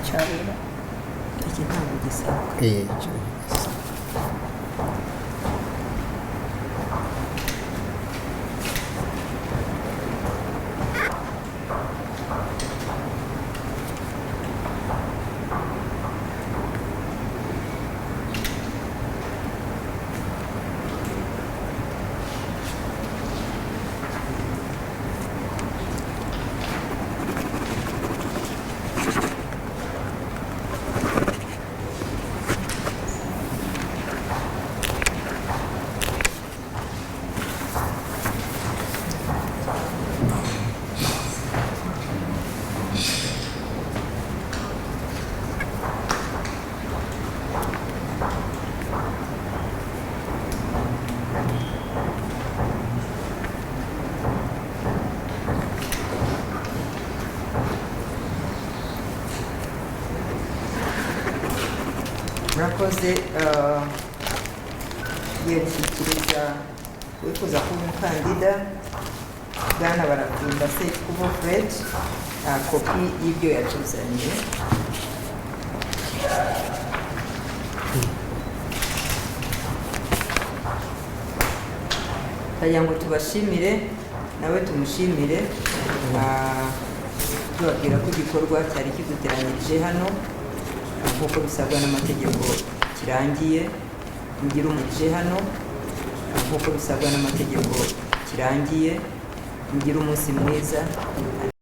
cyarura iki ntabwo gisabwa. icyo murakoze tugiye gushyikiriza wifuza kuba umukandida Bwana Barafinda Sekikubo Fred kopi y'ibyo yatuzaniye. kugira ngo tubashimire nawe tumushimire tubabwira ko igikorwa cyari kiduteranyirije hano nk'uko bisabwa n'amategeko kirangiye. Mugire umugisha hano nk'uko bisabwa n'amategeko kirangiye. Mugire umunsi mwiza.